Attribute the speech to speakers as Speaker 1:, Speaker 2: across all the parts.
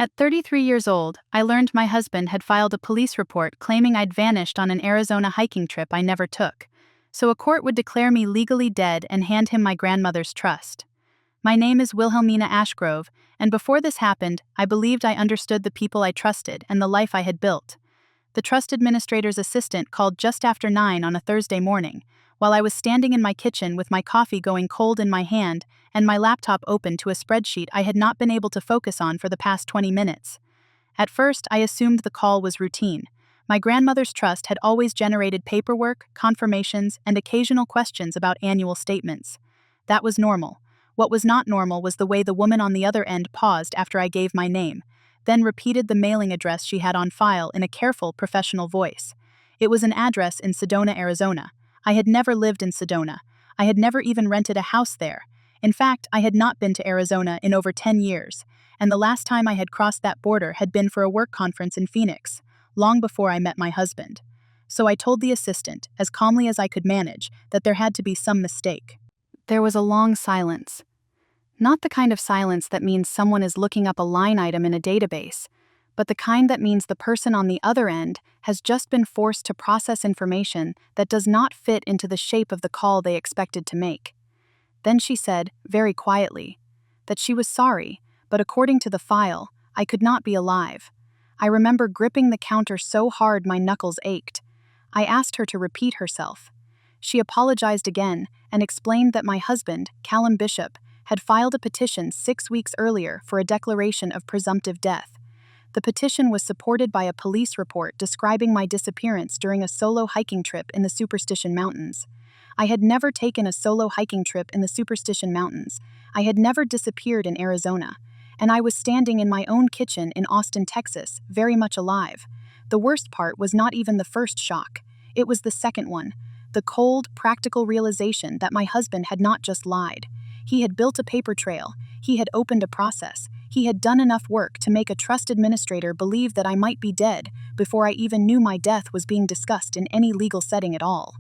Speaker 1: At 33 years old, I learned my husband had filed a police report claiming I'd vanished on an Arizona hiking trip I never took, so a court would declare me legally dead and hand him my grandmother's trust. My name is Wilhelmina Ashgrove, and before this happened, I believed I understood the people I trusted and the life I had built. The trust administrator's assistant called just after 9 on a Thursday morning, while I was standing in my kitchen with my coffee going cold in my hand and my laptop open to a spreadsheet I had not been able to focus on for the past 20 minutes. At first, I assumed the call was routine. My grandmother's trust had always generated paperwork, confirmations, and occasional questions about annual statements. That was normal. What was not normal was the way the woman on the other end paused after I gave my name, then repeated the mailing address she had on file in a careful, professional voice. It was an address in Sedona, Arizona. I had never lived in Sedona. I had never even rented a house there. In fact, I had not been to Arizona in over 10 years, and the last time I had crossed that border had been for a work conference in Phoenix, long before I met my husband. So I told the assistant, as calmly as I could manage, that there had to be some mistake. There was a long silence. Not the kind of silence that means someone is looking up a line item in a database, but the kind that means the person on the other end has just been forced to process information that does not fit into the shape of the call they expected to make. Then she said, very quietly, that she was sorry, but according to the file, I could not be alive. I remember gripping the counter so hard my knuckles ached. I asked her to repeat herself. She apologized again and explained that my husband, Callum Bishop, had filed a petition 6 weeks earlier for a declaration of presumptive death. The petition was supported by a police report describing my disappearance during a solo hiking trip in the Superstition Mountains. I had never taken a solo hiking trip in the Superstition Mountains. I had never disappeared in Arizona. And I was standing in my own kitchen in Austin, Texas, very much alive. The worst part was not even the first shock. It was the second one. The cold, practical realization that my husband had not just lied. He had built a paper trail. He had opened a process. He had done enough work to make a trust administrator believe that I might be dead before I even knew my death was being discussed in any legal setting at all.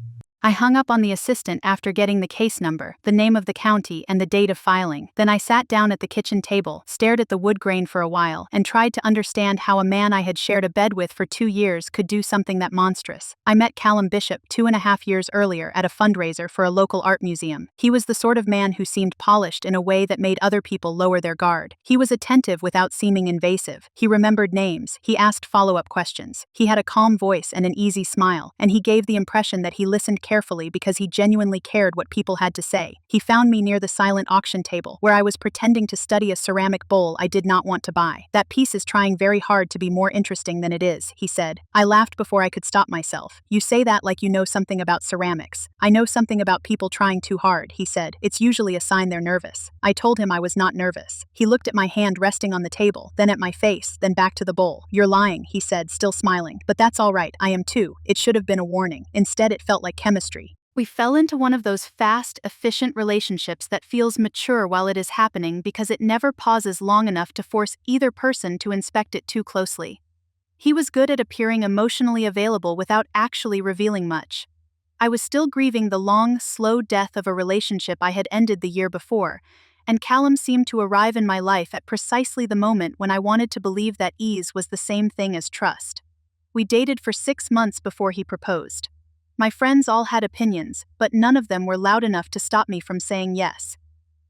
Speaker 1: I hung up on the assistant after getting the case number, the name of the county, and the date of filing. Then I sat down at the kitchen table, stared at the wood grain for a while, and tried to understand how a man I had shared a bed with for 2 years could do something that monstrous. I met Callum Bishop 2.5 years earlier at a fundraiser for a local art museum. He was the sort of man who seemed polished in a way that made other people lower their guard. He was attentive without seeming invasive. He remembered names. He asked follow-up questions. He had a calm voice and an easy smile, and he gave the impression that he listened carefully because he genuinely cared what people had to say. He found me near the silent auction table, where I was pretending to study a ceramic bowl I did not want to buy. "That piece is trying very hard to be more interesting than it is," he said. I laughed before I could stop myself. "You say that like you know something about ceramics." "I know something about people trying too hard," he said. "It's usually a sign they're nervous." I told him I was not nervous. He looked at my hand resting on the table, then at my face, then back to the bowl. "You're lying," he said, still smiling. "But that's all right, I am too. It should have been a warning. Instead, it felt like chemistry." We fell into one of those fast, efficient relationships that feels mature while it is happening because it never pauses long enough to force either person to inspect it too closely. He was good at appearing emotionally available without actually revealing much. I was still grieving the long, slow death of a relationship I had ended the year before, and Callum seemed to arrive in my life at precisely the moment when I wanted to believe that ease was the same thing as trust. We dated for 6 months before he proposed. My friends all had opinions, but none of them were loud enough to stop me from saying yes.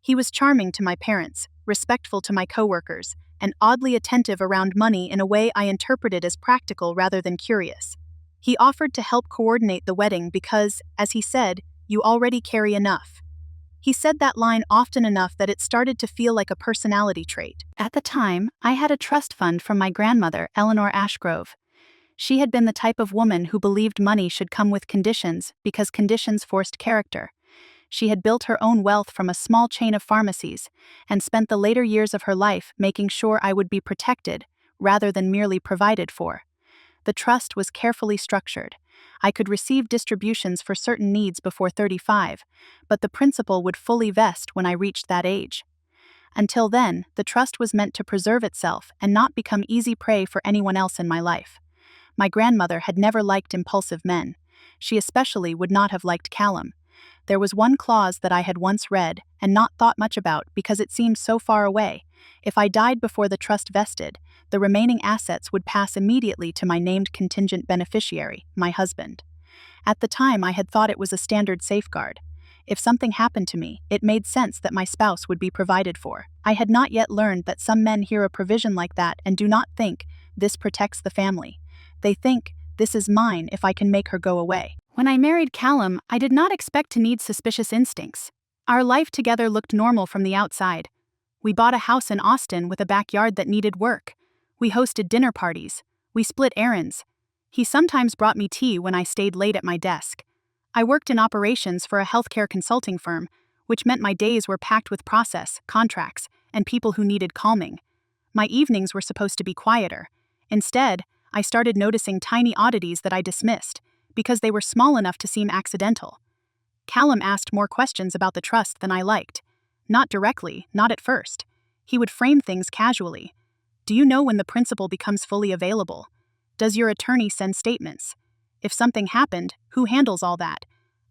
Speaker 1: He was charming to my parents, respectful to my coworkers, and oddly attentive around money in a way I interpreted as practical rather than curious. He offered to help coordinate the wedding because, as he said, "You already carry enough." He said that line often enough that it started to feel like a personality trait. At the time, I had a trust fund from my grandmother, Eleanor Ashgrove. She had been the type of woman who believed money should come with conditions because conditions forced character. She had built her own wealth from a small chain of pharmacies and spent the later years of her life making sure I would be protected rather than merely provided for. The trust was carefully structured. I could receive distributions for certain needs before 35, but the principal would fully vest when I reached that age. Until then, the trust was meant to preserve itself and not become easy prey for anyone else in my life. My grandmother had never liked impulsive men. She especially would not have liked Callum. There was one clause that I had once read and not thought much about because it seemed so far away, If I died before the trust vested, the remaining assets would pass immediately to my named contingent beneficiary, my husband. At the time, I had thought it was a standard safeguard. If something happened to me, it made sense that my spouse would be provided for. I had not yet learned that some men hear a provision like that and do not think, this protects the family. They think, this is mine if I can make her go away. When I married Callum, I did not expect to need suspicious instincts. Our life together looked normal from the outside. We bought a house in Austin with a backyard that needed work. We hosted dinner parties. We split errands. He sometimes brought me tea when I stayed late at my desk. I worked in operations for a healthcare consulting firm, which meant my days were packed with process, contracts, and people who needed calming. My evenings were supposed to be quieter. Instead, I started noticing tiny oddities that I dismissed, because they were small enough to seem accidental. Callum asked more questions about the trust than I liked. Not directly, not at first. He would frame things casually. Do you know when the principal becomes fully available? Does your attorney send statements? If something happened, who handles all that?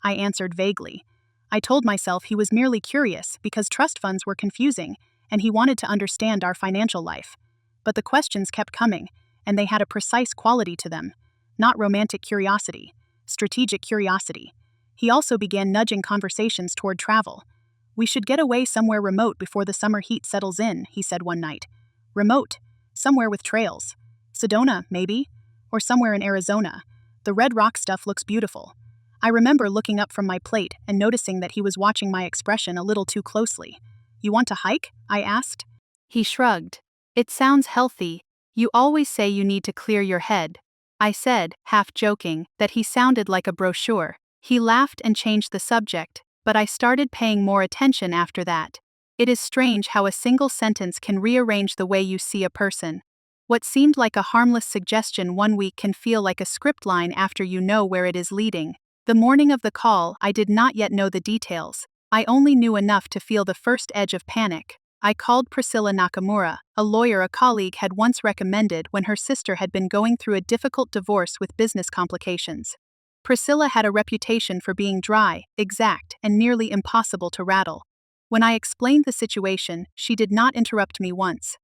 Speaker 1: I answered vaguely. I told myself he was merely curious because trust funds were confusing, and he wanted to understand our financial life. But the questions kept coming, and they had a precise quality to them. Not romantic curiosity, strategic curiosity. He also began nudging conversations toward travel. We should get away somewhere remote before the summer heat settles in, he said one night. Remote. Somewhere with trails. Sedona, maybe? Or somewhere in Arizona. The red rock stuff looks beautiful. I remember looking up from my plate and noticing that he was watching my expression a little too closely. You want to hike? I asked. He shrugged. It sounds healthy. You always say you need to clear your head. I said, half joking, that he sounded like a brochure. He laughed and changed the subject, but I started paying more attention after that. It is strange how a single sentence can rearrange the way you see a person. What seemed like a harmless suggestion one week can feel like a script line after you know where it is leading. The morning of the call, I did not yet know the details. I only knew enough to feel the first edge of panic. I called Priscilla Nakamura, a lawyer a colleague had once recommended when her sister had been going through a difficult divorce with business complications. Priscilla had a reputation for being dry, exact, and nearly impossible to rattle. When I explained the situation, she did not interrupt me once.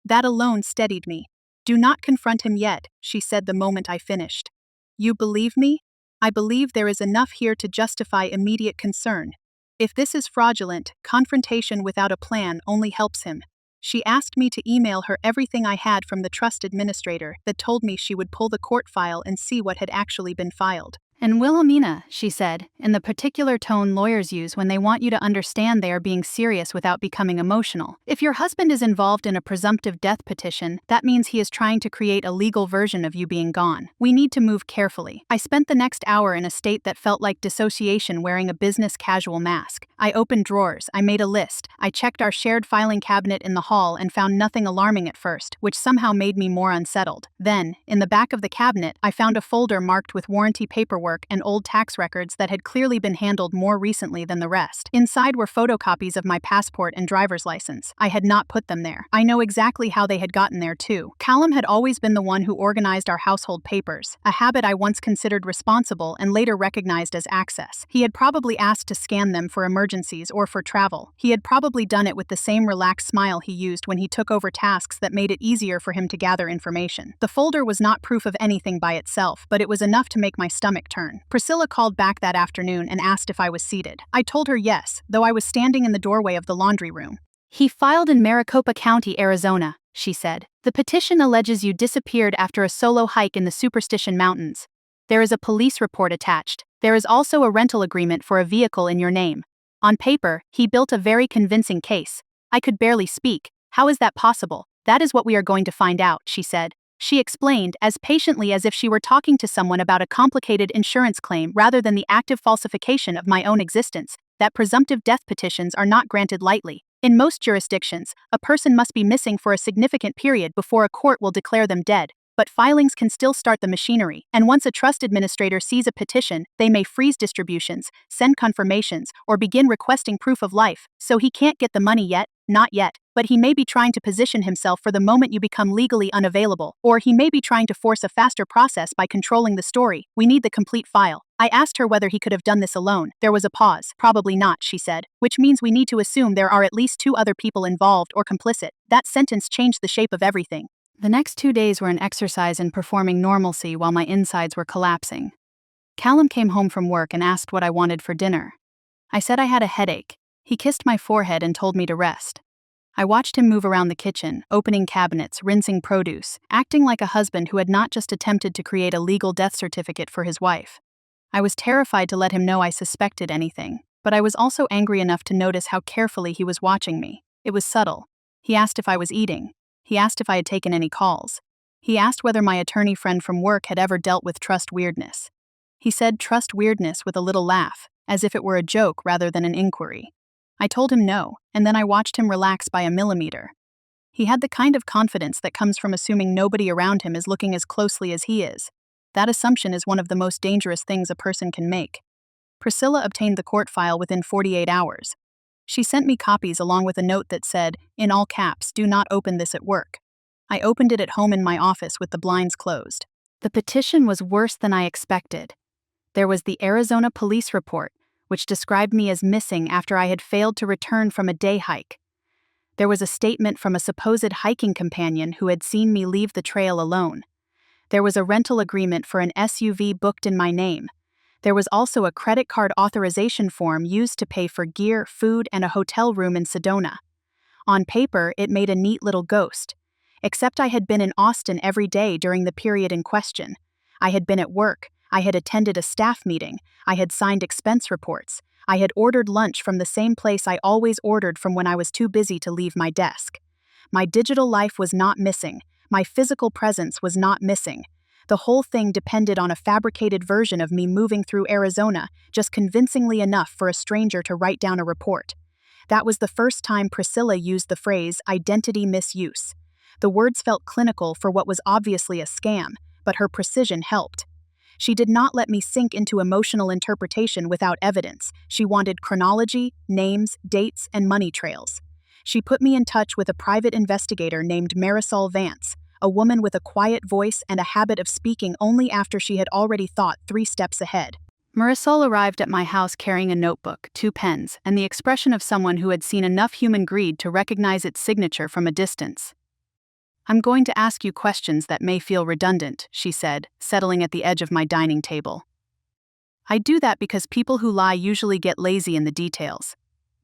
Speaker 1: That alone steadied me. Do not confront him yet, she said the moment I finished. You believe me? I believe there is enough here to justify immediate concern. If this is fraudulent, confrontation without a plan only helps him. She asked me to email her everything I had from the trust administrator that told me she would pull the court file and see what had actually been filed. And Wilhelmina, she said, in the particular tone lawyers use when they want you to understand they are being serious without becoming emotional. If your husband is involved in a presumptive death petition, that means he is trying to create a legal version of you being gone. We need to move carefully. I spent the next hour in a state that felt like dissociation wearing a business casual mask. I opened drawers, I made a list, I checked our shared filing cabinet in the hall and found nothing alarming at first, which somehow made me more unsettled. Then, in the back of the cabinet, I found a folder marked with warranty paperwork and old tax records that had clearly been handled more recently than the rest. Inside were photocopies of my passport and driver's license. I had not put them there. I know exactly how they had gotten there too. Callum had always been the one who organized our household papers, a habit I once considered responsible and later recognized as access. He had probably asked to scan them for emergencies or for travel. He had probably done it with the same relaxed smile he used when he took over tasks that made it easier for him to gather information. The folder was not proof of anything by itself, but it was enough to make my stomach turn. Priscilla called back that afternoon and asked if I was seated. I told her yes, though I was standing in the doorway of the laundry room. He filed in Maricopa County, Arizona, she said. The petition alleges you disappeared after a solo hike in the Superstition Mountains. There is a police report attached. There is also a rental agreement for a vehicle in your name. On paper, he built a very convincing case. I could barely speak. How is that possible? That is what we are going to find out, she said. She explained, as patiently as if she were talking to someone about a complicated insurance claim rather than the active falsification of my own existence, that presumptive death petitions are not granted lightly. In most jurisdictions, a person must be missing for a significant period before a court will declare them dead, but filings can still start the machinery, and once a trust administrator sees a petition, they may freeze distributions, send confirmations, or begin requesting proof of life. So he can't get the money yet, not yet, but he may be trying to position himself for the moment you become legally unavailable, or he may be trying to force a faster process by controlling the story. We need the complete file. I asked her whether he could have done this alone. There was a pause. Probably not, she said, which means we need to assume there are at least 2 other people involved or complicit. That sentence changed the shape of everything. The next 2 days were an exercise in performing normalcy while my insides were collapsing. Callum came home from work and asked what I wanted for dinner. I said I had a headache. He kissed my forehead and told me to rest. I watched him move around the kitchen, opening cabinets, rinsing produce, acting like a husband who had not just attempted to create a legal death certificate for his wife. I was terrified to let him know I suspected anything, but I was also angry enough to notice how carefully he was watching me. It was subtle. He asked if I was eating. He asked if I had taken any calls. He asked whether my attorney friend from work had ever dealt with trust weirdness. He said trust weirdness with a little laugh, as if it were a joke rather than an inquiry. I told him no, and then I watched him relax by a millimeter. He had the kind of confidence that comes from assuming nobody around him is looking as closely as he is. That assumption is one of the most dangerous things a person can make. Priscilla obtained the court file within 48 hours. She sent me copies along with a note that said, in all caps, "Do not open this at work." I opened it at home in my office with the blinds closed. The petition was worse than I expected. There was the Arizona police report, which described me as missing after I had failed to return from a day hike. There was a statement from a supposed hiking companion who had seen me leave the trail alone. There was a rental agreement for an SUV booked in my name. There was also a credit card authorization form used to pay for gear, food, and a hotel room in Sedona. On paper, it made a neat little ghost. Except I had been in Austin every day during the period in question. I had been at work. I had attended a staff meeting. I had signed expense reports. I had ordered lunch from the same place I always ordered from when I was too busy to leave my desk. My digital life was not missing. My physical presence was not missing. The whole thing depended on a fabricated version of me moving through Arizona, just convincingly enough for a stranger to write down a report. That was the first time Priscilla used the phrase identity misuse. The words felt clinical for what was obviously a scam, but her precision helped. She did not let me sink into emotional interpretation without evidence. She wanted chronology, names, dates, and money trails. She put me in touch with a private investigator named Marisol Vance, a woman with a quiet voice and a habit of speaking only after she had already thought 3 steps ahead. Marisol arrived at my house carrying a notebook, 2 pens, and the expression of someone who had seen enough human greed to recognize its signature from a distance. "I'm going to ask you questions that may feel redundant," she said, settling at the edge of my dining table. "I do that because people who lie usually get lazy in the details.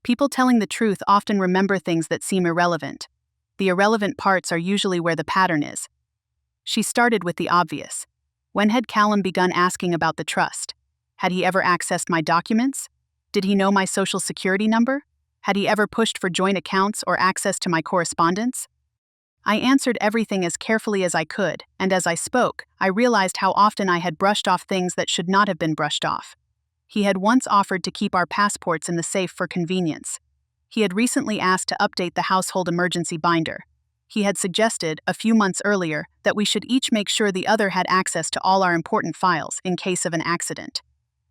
Speaker 1: People telling the truth often remember things that seem irrelevant. The irrelevant parts are usually where the pattern is." She started with the obvious. When had Callum begun asking about the trust? Had he ever accessed my documents? Did he know my social security number? Had he ever pushed for joint accounts or access to my correspondence? I answered everything as carefully as I could, and as I spoke, I realized how often I had brushed off things that should not have been brushed off. He had once offered to keep our passports in the safe for convenience. He had recently asked to update the household emergency binder. He had suggested, a few months earlier, that we should each make sure the other had access to all our important files in case of an accident.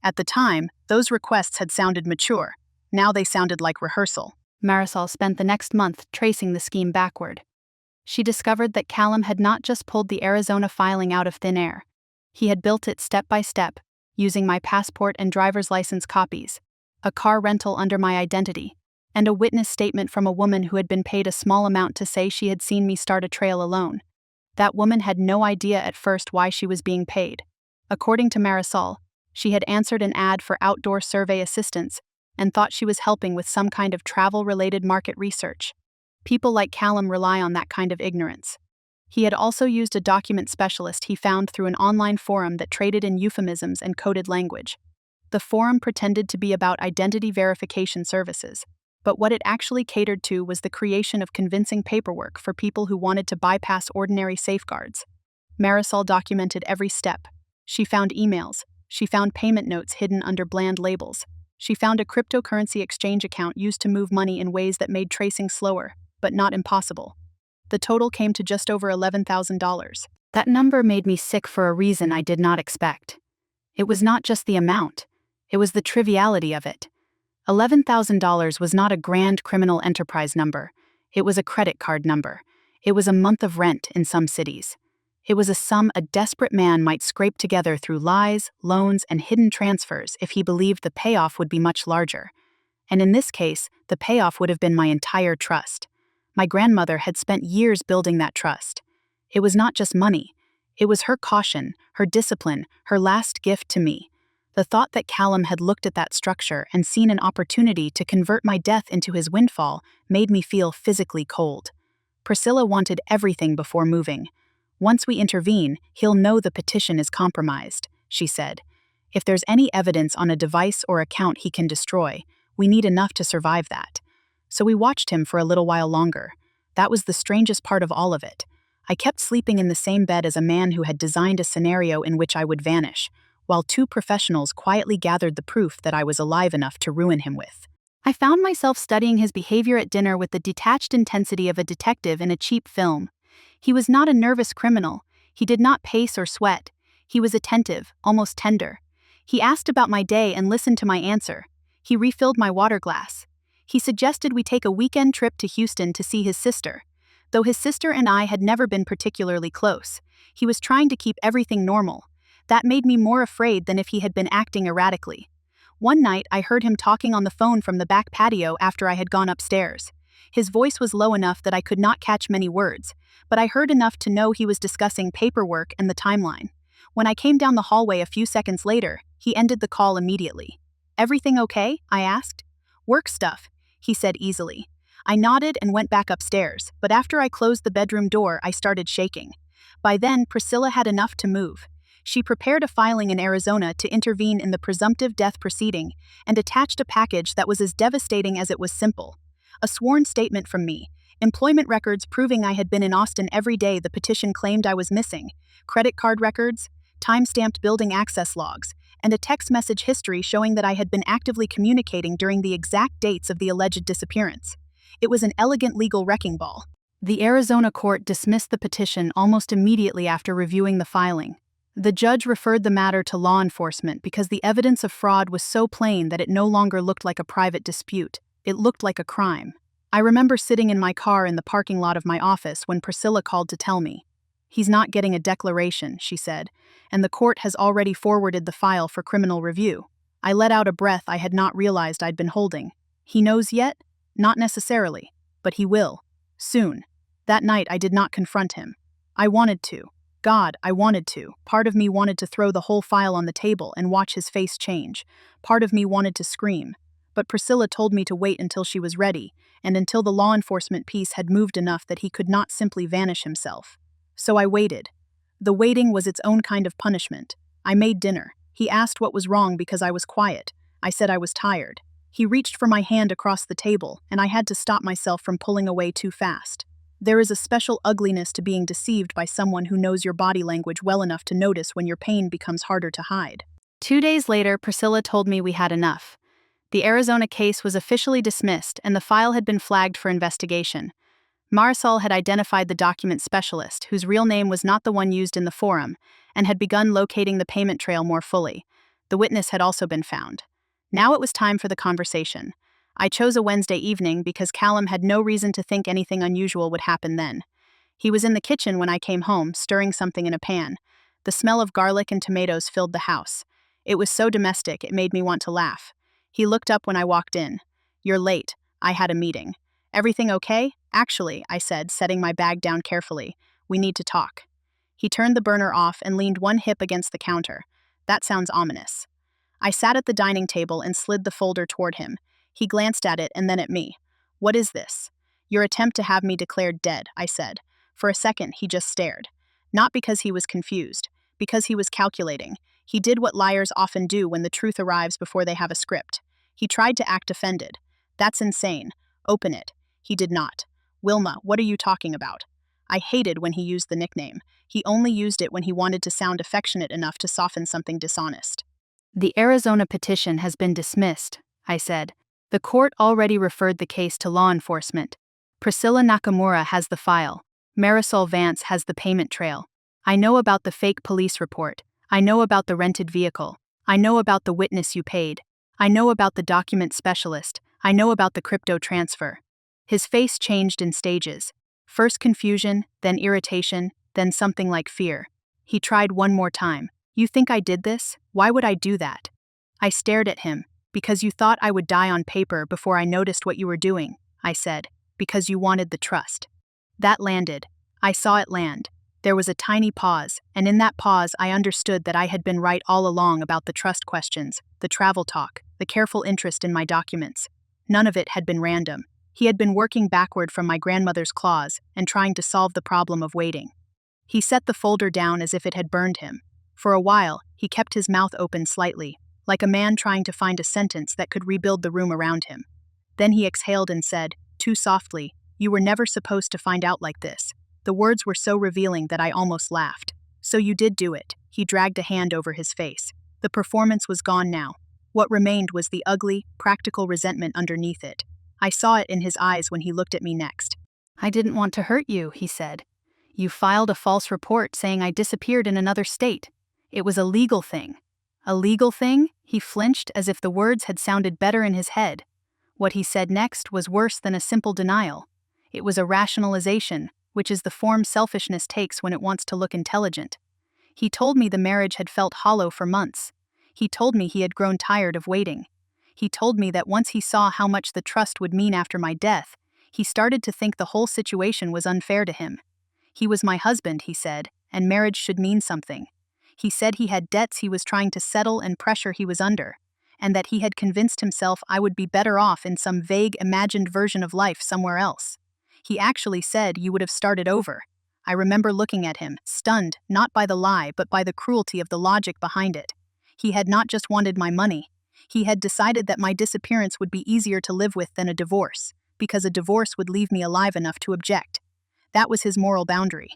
Speaker 1: At the time, those requests had sounded mature. Now they sounded like rehearsal. Marisol spent the next month tracing the scheme backward. She discovered that Callum had not just pulled the Arizona filing out of thin air. He had built it step by step, using my passport and driver's license copies, a car rental under my identity, and a witness statement from a woman who had been paid a small amount to say she had seen me start a trail alone. That woman had no idea at first why she was being paid. According to Marisol, she had answered an ad for outdoor survey assistance and thought she was helping with some kind of travel-related market research. People like Callum rely on that kind of ignorance. He had also used a document specialist he found through an online forum that traded in euphemisms and coded language. The forum pretended to be about identity verification services, but what it actually catered to was the creation of convincing paperwork for people who wanted to bypass ordinary safeguards. Marisol documented every step. She found emails. She found payment notes hidden under bland labels. She found a cryptocurrency exchange account used to move money in ways that made tracing slower, but not impossible. The total came to just over $11,000. That number made me sick for a reason I did not expect. It was not just the amount. It was the triviality of it. $11,000 was not a grand criminal enterprise number. It was a credit card number. It was a month of rent in some cities. It was a sum a desperate man might scrape together through lies, loans, and hidden transfers if he believed the payoff would be much larger. And in this case, the payoff would have been my entire trust. My grandmother had spent years building that trust. It was not just money. It was her caution, her discipline, her last gift to me. The thought that Callum had looked at that structure and seen an opportunity to convert my death into his windfall made me feel physically cold. Priscilla wanted everything before moving. "Once we intervene, he'll know the petition is compromised," she said. "If there's any evidence on a device or account he can destroy, we need enough to survive that." So we watched him for a little while longer. That was the strangest part of all of it. I kept sleeping in the same bed as a man who had designed a scenario in which I would vanish, while two professionals quietly gathered the proof that I was alive enough to ruin him with. I found myself studying his behavior at dinner with the detached intensity of a detective in a cheap film. He was not a nervous criminal. He did not pace or sweat. He was attentive, almost tender. He asked about my day and listened to my answer. He refilled my water glass. He suggested we take a weekend trip to Houston to see his sister. Though his sister and I had never been particularly close, he was trying to keep everything normal. That made me more afraid than if he had been acting erratically. One night, I heard him talking on the phone from the back patio after I had gone upstairs. His voice was low enough that I could not catch many words, but I heard enough to know he was discussing paperwork and the timeline. When I came down the hallway a few seconds later, he ended the call immediately. "Everything okay?" I asked. "Work stuff," he said easily. I nodded and went back upstairs, but after I closed the bedroom door, I started shaking. By then, Priscilla had enough to move. She prepared a filing in Arizona to intervene in the presumptive death proceeding and attached a package that was as devastating as it was simple. A sworn statement from me, employment records proving I had been in Austin every day the petition claimed I was missing, credit card records, time-stamped building access logs, and a text message history showing that I had been actively communicating during the exact dates of the alleged disappearance. It was an elegant legal wrecking ball. The Arizona court dismissed the petition almost immediately after reviewing the filing. The judge referred the matter to law enforcement because the evidence of fraud was so plain that it no longer looked like a private dispute. It looked like a crime. I remember sitting in my car in the parking lot of my office when Priscilla called to tell me. "He's not getting a declaration," she said, "and the court has already forwarded the file for criminal review." I let out a breath I had not realized I'd been holding. "He knows yet?" "Not necessarily, but he will. Soon." That night I did not confront him. I wanted to. God, I wanted to. Part of me wanted to throw the whole file on the table and watch his face change. Part of me wanted to scream. But Priscilla told me to wait until she was ready, and until the law enforcement piece had moved enough that he could not simply vanish himself. So I waited. The waiting was its own kind of punishment. I made dinner. He asked what was wrong because I was quiet. I said I was tired. He reached for my hand across the table, and I had to stop myself from pulling away too fast. There is a special ugliness to being deceived by someone who knows your body language well enough to notice when your pain becomes harder to hide. 2 days later, Priscilla told me we had enough. The Arizona case was officially dismissed and the file had been flagged for investigation. Marisol had identified the document specialist, whose real name was not the one used in the forum, and had begun locating the payment trail more fully. The witness had also been found. Now it was time for the conversation. I chose a Wednesday evening because Callum had no reason to think anything unusual would happen then. He was in the kitchen when I came home, stirring something in a pan. The smell of garlic and tomatoes filled the house. It was so domestic, it made me want to laugh. He looked up when I walked in. "You're late. I had a meeting." "Everything okay?" "Actually," I said, setting my bag down carefully. "We need to talk." He turned the burner off and leaned one hip against the counter. "That sounds ominous." I sat at the dining table and slid the folder toward him. He glanced at it and then at me. "What is this?" "Your attempt to have me declared dead," I said. For a second, he just stared. Not because he was confused, because he was calculating. He did what liars often do when the truth arrives before they have a script. He tried to act offended. "That's insane. Open it." He did not. "Wilma, what are you talking about?" I hated when he used the nickname. He only used it when he wanted to sound affectionate enough to soften something dishonest. "The Arizona petition has been dismissed," I said. "The court already referred the case to law enforcement. Priscilla Nakamura has the file. Marisol Vance has the payment trail. I know about the fake police report. I know about the rented vehicle. I know about the witness you paid. I know about the document specialist. I know about the crypto transfer." His face changed in stages. First confusion, then irritation, then something like fear. He tried one more time. "You think I did this? Why would I do that?" I stared at him. "Because you thought I would die on paper before I noticed what you were doing," I said. "Because you wanted the trust." That landed. I saw it land. There was a tiny pause, and in that pause I understood that I had been right all along about the trust questions, the travel talk, the careful interest in my documents. None of it had been random. He had been working backward from my grandmother's claws and trying to solve the problem of waiting. He set the folder down as if it had burned him. For a while, he kept his mouth open slightly, like a man trying to find a sentence that could rebuild the room around him. Then he exhaled and said, too softly, "You were never supposed to find out like this." The words were so revealing that I almost laughed. "So you did do it." He dragged a hand over his face. The performance was gone now. What remained was the ugly, practical resentment underneath it. I saw it in his eyes when he looked at me next. "I didn't want to hurt you," he said. "You filed a false report saying I disappeared in another state. It was a legal thing." "A legal thing?" He flinched as if the words had sounded better in his head. What he said next was worse than a simple denial. It was a rationalization, which is the form selfishness takes when it wants to look intelligent. He told me the marriage had felt hollow for months. He told me he had grown tired of waiting. He told me that once he saw how much the trust would mean after my death, he started to think the whole situation was unfair to him. He was my husband, he said, and marriage should mean something. He said he had debts he was trying to settle and pressure he was under, and that he had convinced himself I would be better off in some vague, imagined version of life somewhere else. He actually said you would have started over. I remember looking at him, stunned, not by the lie but by the cruelty of the logic behind it. He had not just wanted my money. He had decided that my disappearance would be easier to live with than a divorce, because a divorce would leave me alive enough to object. That was his moral boundary.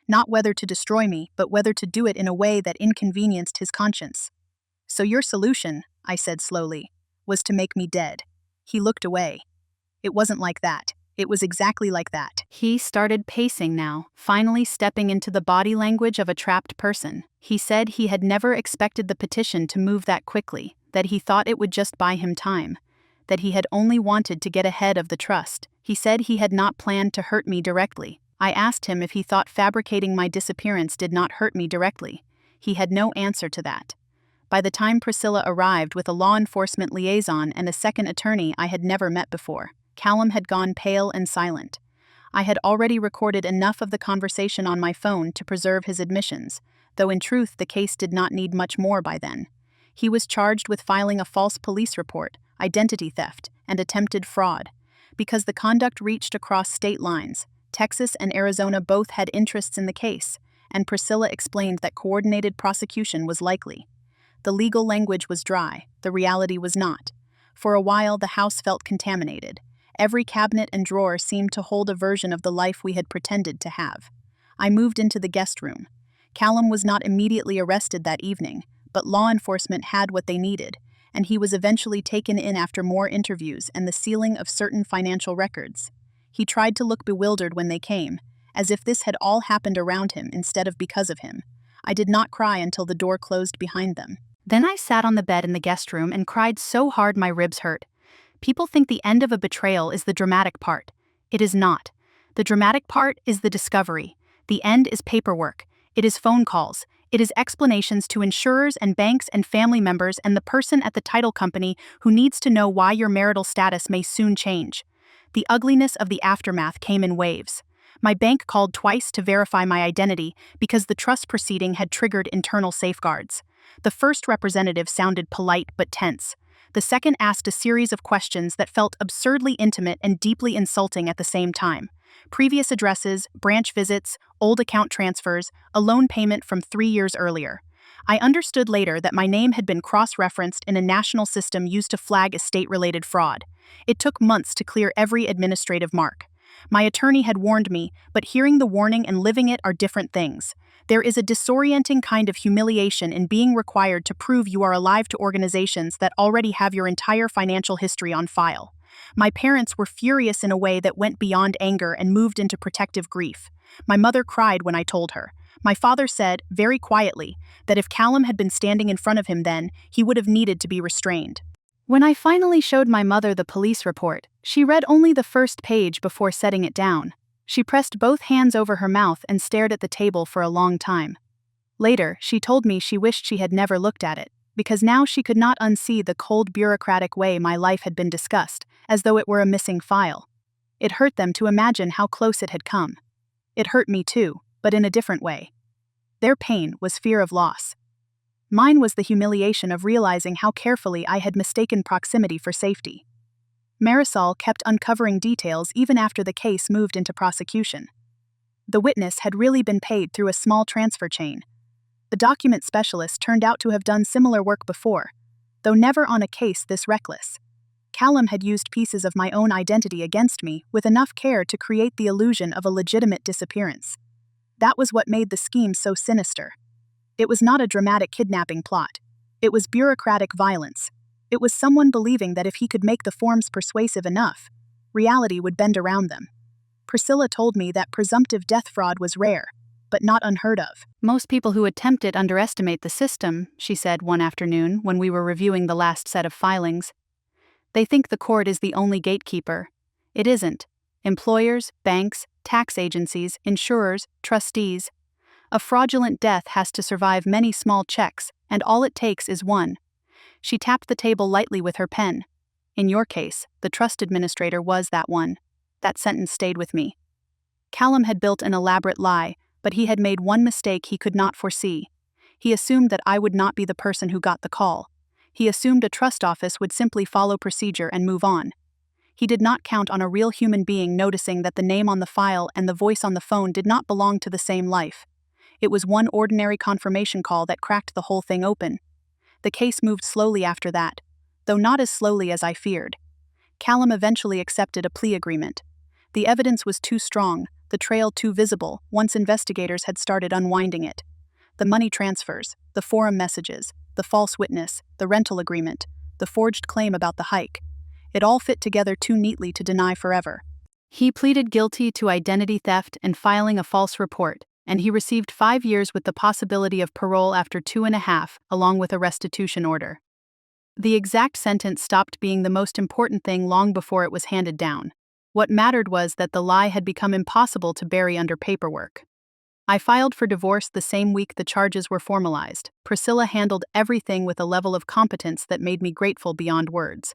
Speaker 1: Not whether to destroy me, but whether to do it in a way that inconvenienced his conscience. "So your solution," I said slowly, "was to make me dead." He looked away. "It wasn't like that. It was exactly like that." He started pacing now, finally stepping into the body language of a trapped person. He said he had never expected the petition to move that quickly, that he thought it would just buy him time, that he had only wanted to get ahead of the trust. He said he had not planned to hurt me directly. I asked him if he thought fabricating my disappearance did not hurt me directly. He had no answer to that. By the time Priscilla arrived with a law enforcement liaison and a second attorney I had never met before, Callum had gone pale and silent. I had already recorded enough of the conversation on my phone to preserve his admissions, though in truth the case did not need much more by then. He was charged with filing a false police report, identity theft, and attempted fraud. Because the conduct reached across state lines, Texas and Arizona both had interests in the case, and Priscilla explained that coordinated prosecution was likely. The legal language was dry, the reality was not. For a while the house felt contaminated. Every cabinet and drawer seemed to hold a version of the life we had pretended to have. I moved into the guest room. Callum was not immediately arrested that evening, but law enforcement had what they needed, and he was eventually taken in after more interviews and the sealing of certain financial records. He tried to look bewildered when they came, as if this had all happened around him instead of because of him. I did not cry until the door closed behind them. Then I sat on the bed in the guest room and cried so hard my ribs hurt. People think the end of a betrayal is the dramatic part. It is not. The dramatic part is the discovery. The end is paperwork. It is phone calls. It is explanations to insurers and banks and family members and the person at the title company who needs to know why your marital status may soon change. The ugliness of the aftermath came in waves. My bank called twice to verify my identity because the trust proceeding had triggered internal safeguards. The first representative sounded polite but tense. The second asked a series of questions that felt absurdly intimate and deeply insulting at the same time. Previous addresses, branch visits, old account transfers, a loan payment from 3 years earlier. I understood later that my name had been cross-referenced in a national system used to flag estate-related fraud. It took months to clear every administrative mark. My attorney had warned me, but hearing the warning and living it are different things. There is a disorienting kind of humiliation in being required to prove you are alive to organizations that already have your entire financial history on file. My parents were furious in a way that went beyond anger and moved into protective grief. My mother cried when I told her. My father said, very quietly, that if Callum had been standing in front of him then, he would have needed to be restrained. When I finally showed my mother the police report, she read only the first page before setting it down. She pressed both hands over her mouth and stared at the table for a long time. Later, she told me she wished she had never looked at it, because now she could not unsee the cold bureaucratic way my life had been discussed, as though it were a missing file. It hurt them to imagine how close it had come. It hurt me too, but in a different way. Their pain was fear of loss. Mine was the humiliation of realizing how carefully I had mistaken proximity for safety. Marisol kept uncovering details even after the case moved into prosecution. The witness had really been paid through a small transfer chain. The document specialist turned out to have done similar work before, though never on a case this reckless. Callum had used pieces of my own identity against me with enough care to create the illusion of a legitimate disappearance. That was what made the scheme so sinister. It was not a dramatic kidnapping plot. It was bureaucratic violence. It was someone believing that if he could make the forms persuasive enough, reality would bend around them. Priscilla told me that presumptive death fraud was rare, but not unheard of.
Speaker 2: Most people who attempt it underestimate the system, she said one afternoon when we were reviewing the last set of filings. They think the court is the only gatekeeper. It isn't. Employers, banks, tax agencies, insurers, trustees. A fraudulent death has to survive many small checks, and all it takes is one. She tapped the table lightly with her pen. In your case, the trust administrator was that one. That sentence stayed with me. Callum had built an elaborate lie, but he had made one mistake he could not foresee. He assumed that I would not be the person who got the call. He assumed a trust office would simply follow procedure and move on. He did not count on a real human being noticing that the name on the file and the voice on the phone did not belong to the same life. It was one ordinary confirmation call that cracked the whole thing open. The case moved slowly after that, though not as slowly as I feared. Callum eventually accepted a plea agreement. The evidence was too strong, the trail too visible, once investigators had started unwinding it. The money transfers, the forum messages, the false witness, the rental agreement, the forged claim about the hike. It all fit together too neatly to deny forever. He pleaded guilty to identity theft and filing a false report, and he received 5 years with the possibility of parole after 2.5, along with a restitution order. The exact sentence stopped being the most important thing long before it was handed down. What mattered was that the lie had become impossible to bury under paperwork. I filed for divorce the same week the charges were formalized. Priscilla handled everything with a level of competence that made me grateful beyond words.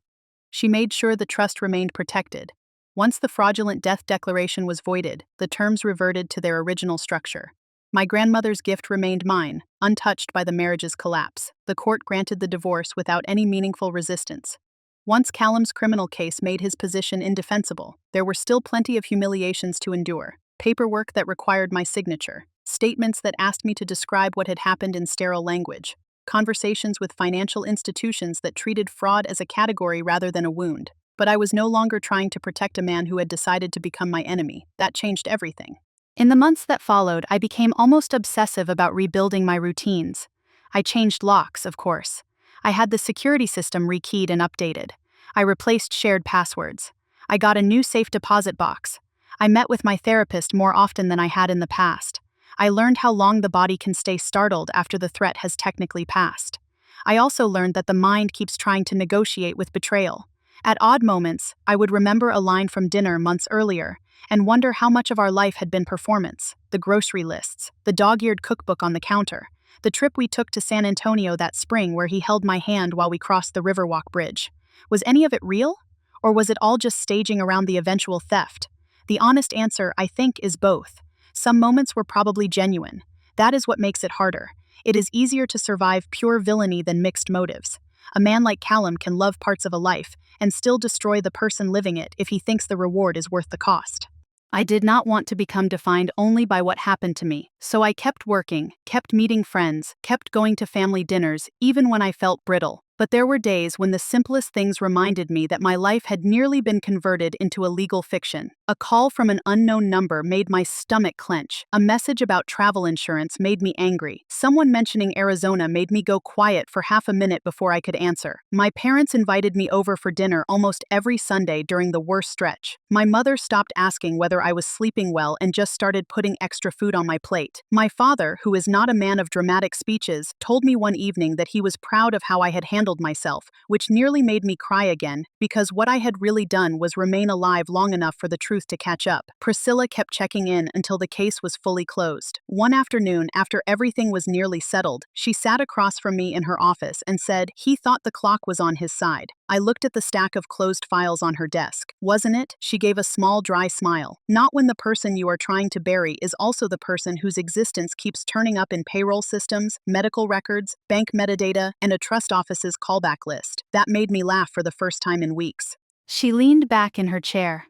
Speaker 2: She made sure the trust remained protected. Once the fraudulent death declaration was voided, the terms reverted to their original structure. My grandmother's gift remained mine, untouched by the marriage's collapse. The court granted the divorce without any meaningful resistance. Once Callum's criminal case made his position indefensible, there were still plenty of humiliations to endure. Paperwork that required my signature, statements that asked me to describe what had happened in sterile language, conversations with financial institutions that treated fraud as a category rather than a wound. But I was no longer trying to protect a man who had decided to become my enemy. That changed everything.
Speaker 1: In the months that followed, I became almost obsessive about rebuilding my routines. I changed locks, of course. I had the security system rekeyed and updated. I replaced shared passwords. I got a new safe deposit box. I met with my therapist more often than I had in the past. I learned how long the body can stay startled after the threat has technically passed. I also learned that the mind keeps trying to negotiate with betrayal. At odd moments, I would remember a line from dinner months earlier and wonder how much of our life had been performance: the grocery lists, the dog-eared cookbook on the counter, the trip we took to San Antonio that spring where he held my hand while we crossed the Riverwalk Bridge. Was any of it real? Or was it all just staging around the eventual theft? The honest answer, I think, is both. Some moments were probably genuine. That is what makes it harder. It is easier to survive pure villainy than mixed motives. A man like Callum can love parts of a life and still destroy the person living it if he thinks the reward is worth the cost.
Speaker 2: I did not want to become defined only by what happened to me, so I kept working, kept meeting friends, kept going to family dinners, even when I felt brittle. But there were days when the simplest things reminded me that my life had nearly been converted into a legal fiction. A call from an unknown number made my stomach clench. A message about travel insurance made me angry. Someone mentioning Arizona made me go quiet for half a minute before I could answer. My parents invited me over for dinner almost every Sunday during the worst stretch. My mother stopped asking whether I was sleeping well and just started putting extra food on my plate. My father, who is not a man of dramatic speeches, told me one evening that he was proud of how I had handled myself, which nearly made me cry again, because what I had really done was remain alive long enough for the truth
Speaker 1: truth to catch up. Priscilla kept checking in until the case was fully closed. One afternoon, after everything was nearly settled, she sat across from me in her office and said he thought the clock was on his side. I looked at the stack of closed files on her desk. Wasn't it? She gave a small, dry smile. Not when the person you are trying to bury is also the person whose existence keeps turning up in payroll systems, medical records, bank metadata, and a trust office's callback list. That made me laugh for the first time in weeks.
Speaker 2: She leaned back in her chair.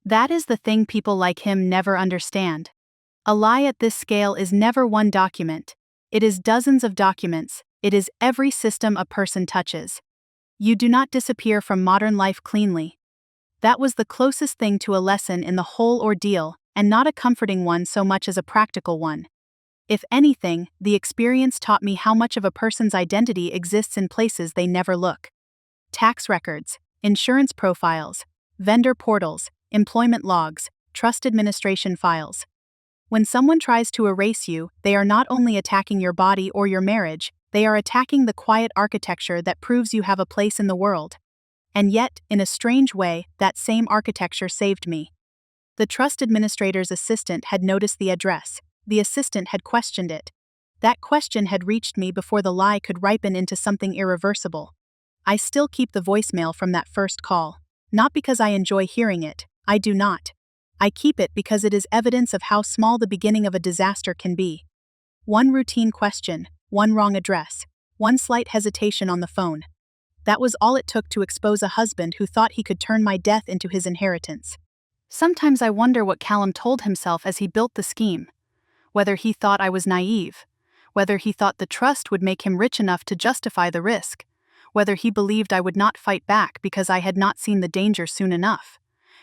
Speaker 2: That is the thing people like him never understand. A lie at this scale is never one document. It is dozens of documents. It is every system a person touches. You do not disappear from modern life cleanly. That was the closest thing to a lesson in the whole ordeal, and not a comforting one so much as a practical one. If anything, the experience taught me how much of a person's identity exists in places they never look. Tax records, insurance profiles, vendor portals, employment logs, trust administration files. When someone tries to erase you, they are not only attacking your body or your marriage, they are attacking the quiet architecture that proves you have a place in the world. And yet, in a strange way, that same architecture saved me. The trust administrator's assistant had noticed the address. The assistant had questioned it. That question had reached me before the lie could ripen into something irreversible. I still keep the voicemail from that first call. Not because I enjoy hearing it. I do not. I keep it because it is evidence of how small the beginning of a disaster can be. One routine question, one wrong address, one slight hesitation on the phone. That was all it took to expose a husband who thought he could turn my death into his inheritance. Sometimes I wonder what Callum told himself as he built the scheme. Whether he thought I was naive. Whether he thought the trust would make him rich enough to justify the risk. Whether he believed I would not fight back because I had not seen the danger soon enough.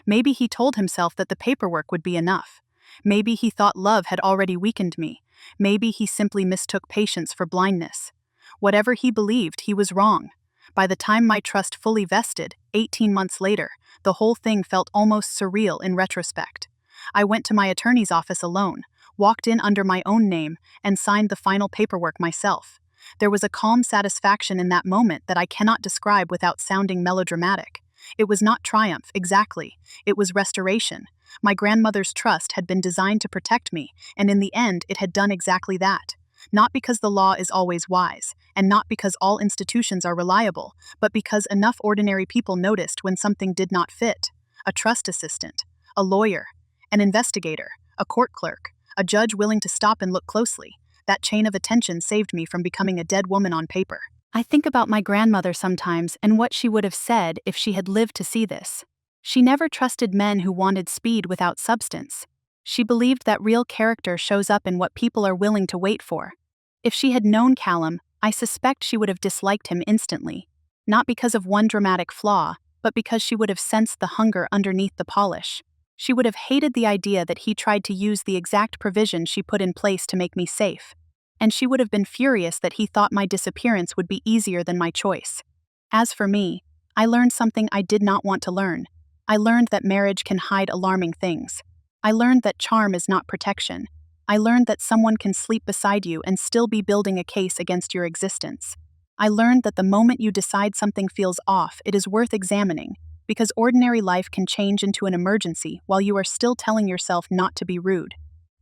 Speaker 2: Maybe he told himself that the paperwork would be enough. Maybe he thought love had already weakened me. Maybe he simply mistook patience for blindness. Whatever he believed, he was wrong. By the time my trust fully vested, 18 months later, the whole thing felt almost surreal in retrospect. I went to my attorney's office alone, walked in under my own name, and signed the final paperwork myself. There was a calm satisfaction in that moment that I cannot describe without sounding melodramatic. It was not triumph, exactly. It was restoration. My grandmother's trust had been designed to protect me, and in the end it had done exactly that. Not because the law is always wise, and not because all institutions are reliable, but because enough ordinary people noticed when something did not fit. A trust assistant, a lawyer, an investigator, a court clerk, a judge willing to stop and look closely. That chain of attention saved me from becoming a dead woman on paper. I think about my grandmother sometimes and what she would have said if she had lived to see this. She never trusted men who wanted speed without substance. She believed that real character shows up in what people are willing to wait for. If she had known Callum, I suspect she would have disliked him instantly. Not because of one dramatic flaw, but because she would have sensed the hunger underneath the polish. She would have hated the idea that he tried to use the exact provision she put in place to make me safe. And she would have been furious that he thought my disappearance would be easier than my choice. As for me, I learned something I did not want to learn. I learned that marriage can hide alarming things. I learned that charm is not protection. I learned that someone can sleep beside you and still be building a case against your existence. I learned that the moment you decide something feels off, it is worth examining, because ordinary life can change into an emergency while you are still telling yourself not to be rude.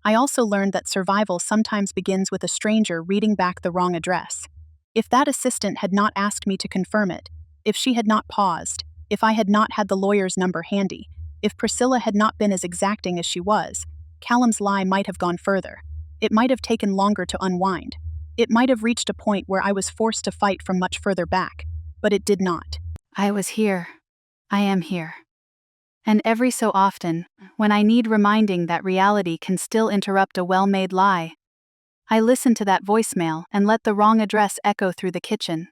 Speaker 2: I also learned that survival sometimes begins with a stranger reading back the wrong address. If that assistant had not asked me to confirm it, if she had not paused, if I had not had the lawyer's number handy, if Priscilla had not been as exacting as she was, Callum's lie might have gone further. It might have taken longer to unwind. It might have reached a point where I was forced to fight from much further back, but it did not. I was here. I am here. And every so often, when I need reminding that reality can still interrupt a well-made lie, I listen to that voicemail and let the wrong address echo through the kitchen.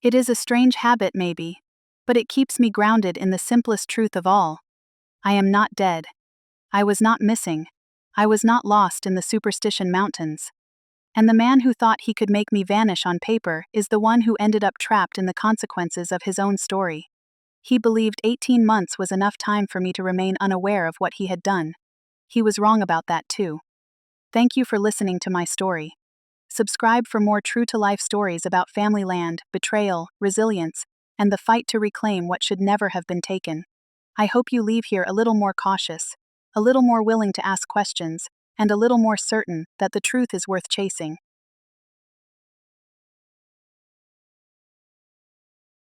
Speaker 2: It is a strange habit, maybe, but it keeps me grounded in the simplest truth of all. I am not dead. I was not missing. I was not lost in the superstition mountains. And the man who thought he could make me vanish on paper is the one who ended up trapped in the consequences of his own story. He believed 18 months was enough time for me to remain unaware of what he had done. He was wrong about that too. Thank you for listening to my story. Subscribe for more true-to-life stories about family land, betrayal, resilience, and the fight to reclaim what should never have been taken.
Speaker 1: I hope you leave here a little more cautious, a little more willing to ask questions, and a little more certain that the truth is worth chasing.